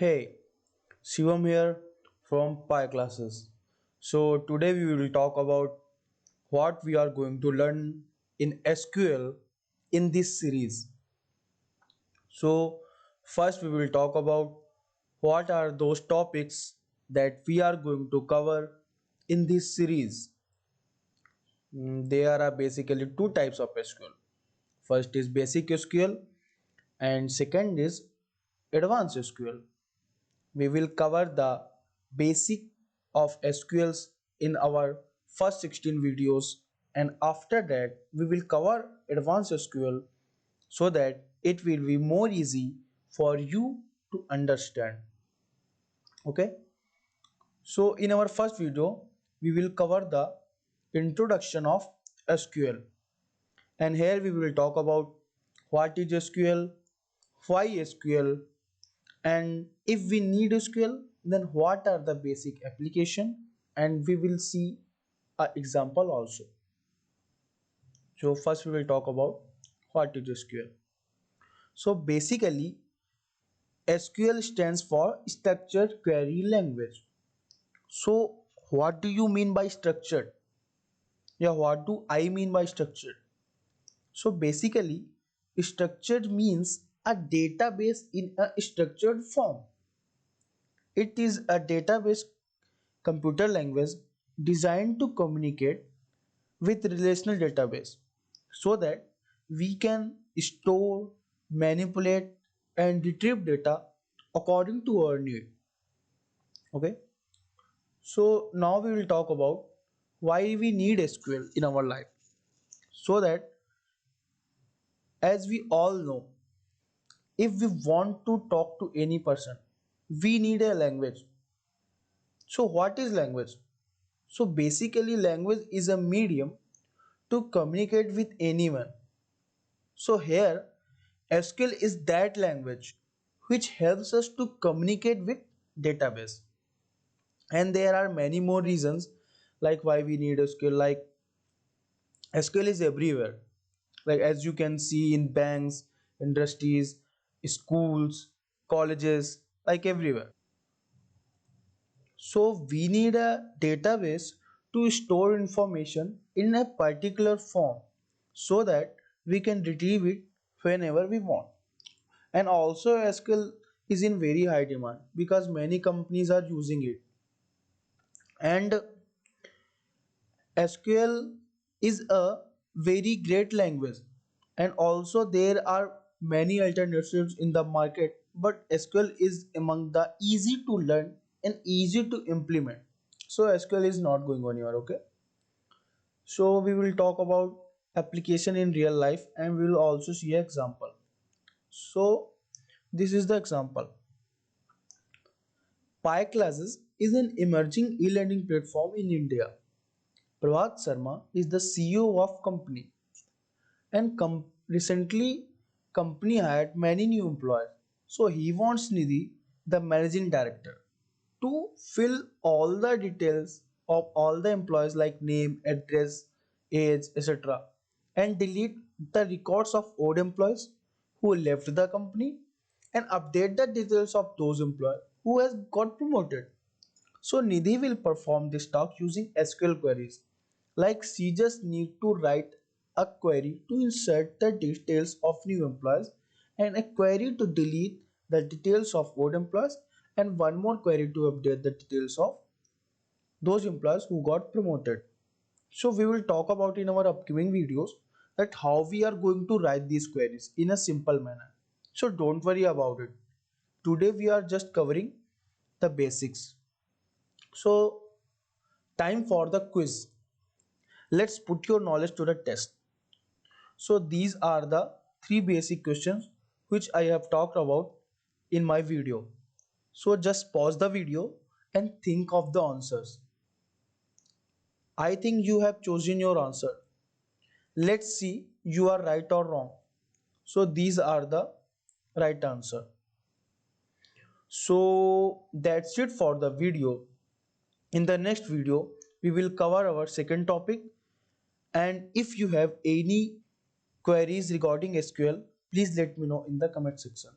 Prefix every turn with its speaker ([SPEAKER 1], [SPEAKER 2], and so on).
[SPEAKER 1] Hey, Shivam here from Pi Classes. So today we will talk about what we are going to learn in SQL in this series. So first we will talk about what are those topics that we are going to cover in this series. There are basically two types of SQL. First is basic SQL and second is advanced SQL. We will cover the basic of SQLs in our first 16 videos, and after that we will cover advanced SQL so that it will be more easy for you to understand. Okay, so in our first video we will cover the introduction of SQL, and here we will talk about what is SQL, why SQL, and if we need SQL then what are the basic application, and we will see an example also. So first we will talk about what is SQL. So basically SQL stands for structured query language. So what do you mean by structured? Yeah, what do I mean by structured? So basically structured means a database in a structured form. It is a database computer language designed to communicate with relational database so that we can store, manipulate and retrieve data according to our need. Okay, so now we will talk about why we need SQL in our life. So that, as we all know, if we want to talk to any person, we need a language. So what is language? So basically language is a medium to communicate with anyone. So here SQL is that language which helps us to communicate with database. And there are many more reasons like why we need SQL. Like SQL is everywhere. Like as you can see in banks, industries, schools, colleges, like everywhere. So we need a database to store information in a particular form so that we can retrieve it whenever we want. And also SQL is in very high demand because many companies are using it. And SQL is a very great language, and also there are many alternatives in the market, but SQL is among the easy to learn and easy to implement. So SQL is not going on here. Okay, so we will talk about application in real life and we will also see an example. So this is the example. Pi Classes is an emerging e-learning platform in India. Prabhat Sharma is the CEO of company, and recently company hired many new employees. So he wants Nidhi, the managing director, to fill all the details of all the employees like name, address, age, etc. and delete the records of old employees who left the company and update the details of those employees who has got promoted. So Nidhi will perform this task using SQL queries. Like she just need to write a query to insert the details of new employees, and a query to delete the details of old employees, and one more query to update the details of those employees who got promoted. So we will talk about in our upcoming videos that how we are going to write these queries in a simple manner. So don't worry about it. Today we are just covering the basics. So time for the quiz. Let's put your knowledge to the test. So these are the three basic questions which I have talked about in my video. So just pause the video and think of the answers. I think you have chosen your answer. Let's see you are right or wrong. So these are the right answer. So that's it for the video. In the next video, we will cover our second topic, and if you have any queries regarding SQL, please let me know in the comment section.